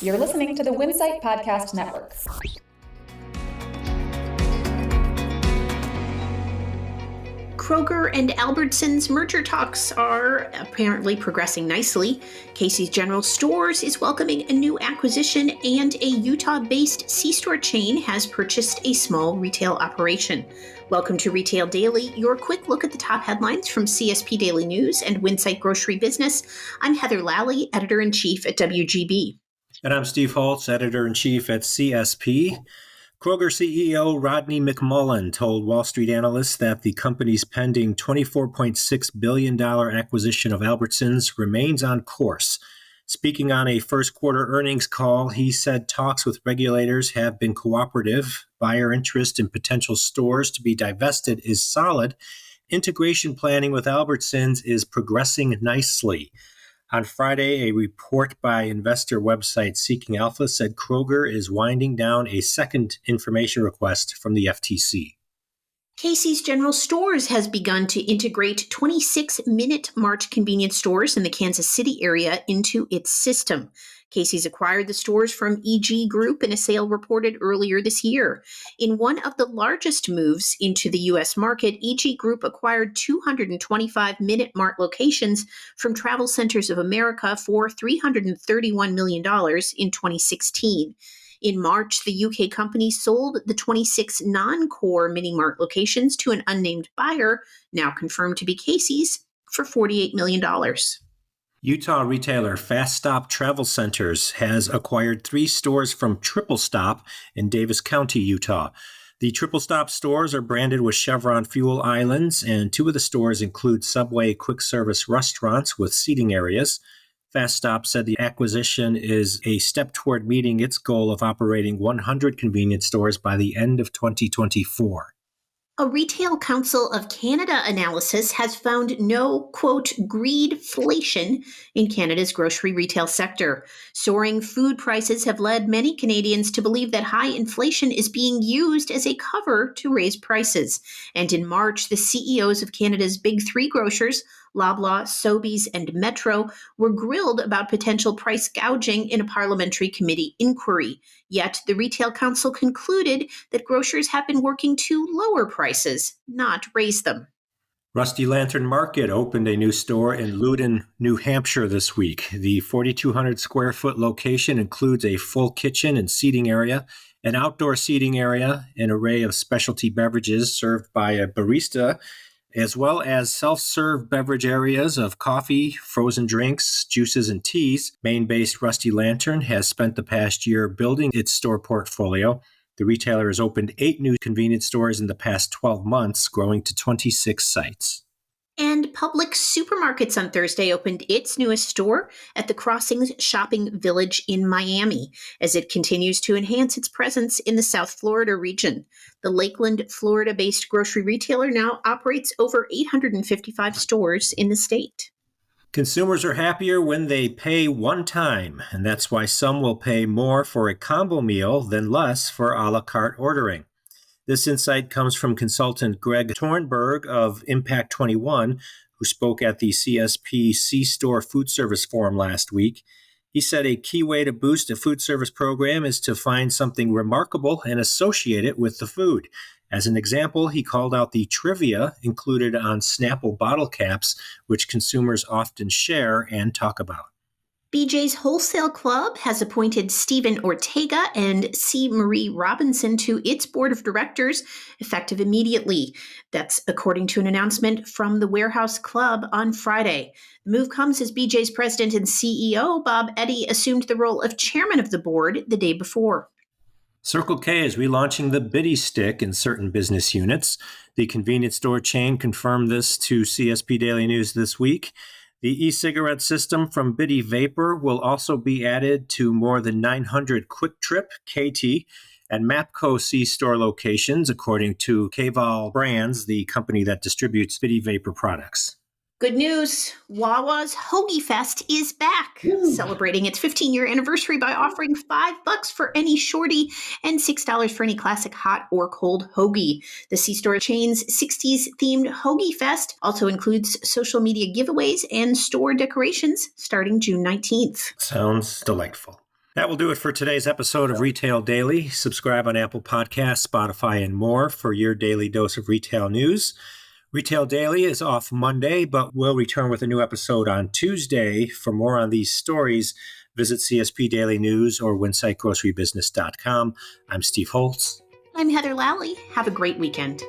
You're listening to the Winsight Podcast Network. Kroger and Albertsons merger talks are apparently progressing nicely. Casey's General Stores is welcoming a new acquisition, and a Utah-based C-store chain has purchased a small retail operation. Welcome to Retail Daily, your quick look at the top headlines from CSP Daily News and Winsight Grocery Business. I'm Heather Lally, Editor-in-Chief at WGB. And I'm Steve Holtz, Editor-in-Chief at CSP. Kroger CEO Rodney McMullen told Wall Street analysts that the company's pending $24.6 billion acquisition of Albertsons remains on course. Speaking on a first quarter earnings call, he said talks with regulators have been cooperative. Buyer interest in potential stores to be divested is solid. Integration planning with Albertsons is progressing nicely. On Friday, a report by investor website Seeking Alpha said Kroger is winding down a second information request from the FTC. Casey's General Stores has begun to integrate 26 Minute Mart convenience stores in the Kansas City area into its system. Casey's acquired the stores from EG Group in a sale reported earlier this year. In one of the largest moves into the U.S. market, EG Group acquired 225 Minute Mart locations from TravelCenters of America for $331 million in 2016. In March, the UK company sold the 26 non-core Mini Mart locations to an unnamed buyer, now confirmed to be Casey's, for $48 million. Utah retailer Fast Stop TravelCenters has acquired 3 stores from Triple Stop in Davis County, Utah. The Triple Stop stores are branded with Chevron fuel islands, and 2 of the stores include Subway quick-service restaurants with seating areas. Fast Stop said the acquisition is a step toward meeting its goal of operating 100 convenience stores by the end of 2024. A Retail Council of Canada analysis has found no, quote, greedflation in Canada's grocery retail sector. Soaring food prices have led many Canadians to believe that high inflation is being used as a cover to raise prices. And in March, the CEOs of Canada's big 3 grocers, Loblaw, Sobeys, and Metro, were grilled about potential price gouging in a parliamentary committee inquiry. Yet the Retail Council concluded that grocers have been working to lower prices, not raise them. Rusty Lantern Market opened a new store in Loudon, New Hampshire this week. The 4,200 square foot location includes a full kitchen and seating area, an outdoor seating area, an array of specialty beverages served by a barista, as well as self-serve beverage areas of coffee, frozen drinks, juices, and teas. Maine-based Rusty Lantern has spent the past year building its store portfolio. The retailer has opened 8 new convenience stores in the past 12 months, growing to 26 sites. And Publix Supermarkets on Thursday opened its newest store at the Crossings Shopping Village in Miami, as it continues to enhance its presence in the South Florida region. The Lakeland, Florida-based grocery retailer now operates over 855 stores in the state. Consumers are happier when they pay one time, and that's why some will pay more for a combo meal than less for a la carte ordering. This insight comes from consultant Greg Tornberg of Impact 21, who spoke at the CSP C-Store Food Service Forum last week. He said a key way to boost a food service program is to find something remarkable and associate it with the food. As an example, he called out the trivia included on Snapple bottle caps, which consumers often share and talk about. BJ's Wholesale Club has appointed Stephen Ortega and C. Marie Robinson to its board of directors, effective immediately. That's according to an announcement from the Warehouse Club on Friday. The move comes as BJ's president and CEO, Bob Eddy, assumed the role of chairman of the board the day before. Circle K is relaunching the Biddy Stick in certain business units. The convenience store chain confirmed this to CSP Daily News this week. The e-cigarette system from Biddy Vapor will also be added to more than 900 Quick Trip, KT, and MAPCO C-store locations, according to Kval Brands, the company that distributes Biddy Vapor products. Good news, Wawa's Hoagie Fest is back, celebrating its 15-year anniversary by offering $5 for any shorty and $6 for any classic hot or cold hoagie. The C-store chain's 60s-themed Hoagie Fest also includes social media giveaways and store decorations starting June 19th. Sounds delightful. That will do it for today's episode of Retail Daily. Subscribe on Apple Podcasts, Spotify, and more for your daily dose of retail news. Retail Daily is off Monday, but we'll return with a new episode on Tuesday. For more on these stories, visit CSP Daily News or winsightgrocerybusiness.com. I'm Steve Holtz. I'm Heather Lally. Have a great weekend.